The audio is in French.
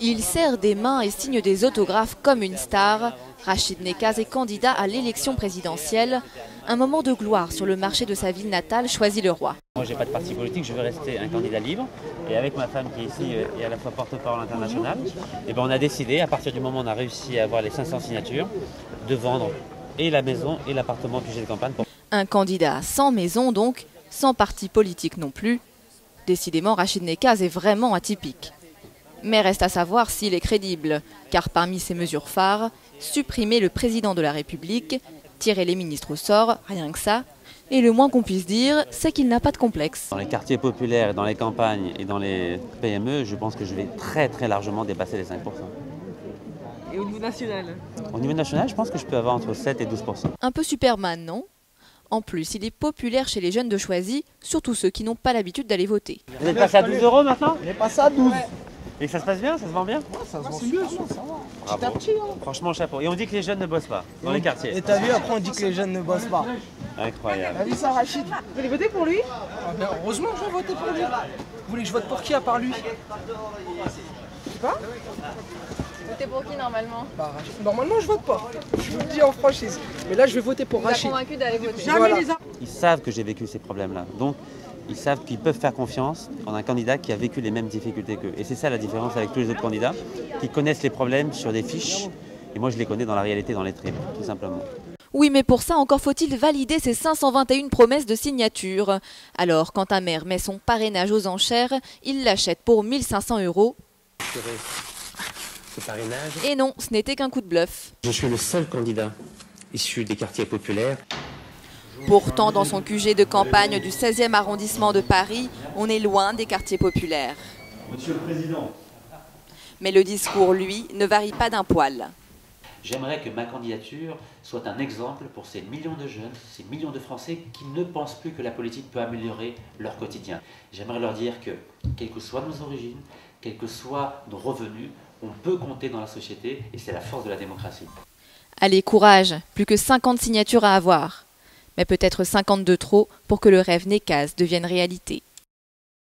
Il serre des mains et signe des autographes comme une star. Rachid Nekaz est candidat à l'élection présidentielle. Un moment de gloire sur le marché de sa ville natale, Choisy-le-Roi. Moi, je n'ai pas de parti politique, je veux rester un candidat libre. Et avec ma femme qui est ici et à la fois porte-parole internationale, on a décidé, à partir du moment où on a réussi à avoir les 500 signatures, de vendre et la maison et l'appartement budget de campagne. Un candidat sans maison donc, sans parti politique non plus. Décidément, Rachid Nekaz est vraiment atypique. Mais reste à savoir s'il est crédible, car parmi ses mesures phares, supprimer le président de la République, tirer les ministres au sort, rien que ça. Et le moins qu'on puisse dire, c'est qu'il n'a pas de complexe. Dans les quartiers populaires, dans les campagnes et dans les PME, je pense que je vais très largement dépasser les 5%. Et au niveau national? Au niveau national, je pense que je peux avoir entre 7 et 12%. Un peu Superman, non? En plus, il est populaire chez les jeunes de Choisy, surtout ceux qui n'ont pas l'habitude d'aller voter. Vous êtes passé à 12 € maintenant? On est passé à 12. Ouais. Et ça se passe bien? Ça se vend bien? Ouais, ça se vend bien, ça va. Petit à petit. Hein. Franchement, chapeau. Et on dit que les jeunes ne bossent pas dans les quartiers. Et t'as vu, après on dit que les jeunes ne bossent pas. Incroyable. T'as vu ça, Rachid? Vous voulez voter pour lui? Ah ben, heureusement que je vais voter pour lui. Vous voulez que je vote pour qui à part lui? Je sais pas. Votez pour qui normalement? Bah, normalement je vote pas. Je vous le dis en franchise. Mais là je vais voter pour Rachid. Vous êtes convaincu d'aller voter? Voilà. Ils savent que j'ai vécu ces problèmes-là. Donc, ils savent qu'ils peuvent faire confiance en un candidat qui a vécu les mêmes difficultés qu'eux. Et c'est ça la différence avec tous les autres candidats, qui connaissent les problèmes sur des fiches. Et moi, je les connais dans la réalité, dans les tripes, tout simplement. Oui, mais pour ça, encore faut-il valider ces 521 promesses de signature. Alors, quand un maire met son parrainage aux enchères, il l'achète pour 1 500 €. Ce parrainage. Et non, ce n'était qu'un coup de bluff. Je suis le seul candidat issu des quartiers populaires. Pourtant, dans son QG de campagne du 16e arrondissement de Paris, on est loin des quartiers populaires. Monsieur le Président. Mais le discours, lui, ne varie pas d'un poil. J'aimerais que ma candidature soit un exemple pour ces millions de jeunes, ces millions de Français qui ne pensent plus que la politique peut améliorer leur quotidien. J'aimerais leur dire que, quelles que soient nos origines, quels que soient nos revenus, on peut compter dans la société et c'est la force de la démocratie. Allez, courage, plus que 50 signatures à avoir. Mais peut-être 52 trop pour que le rêve Nekaz devienne réalité.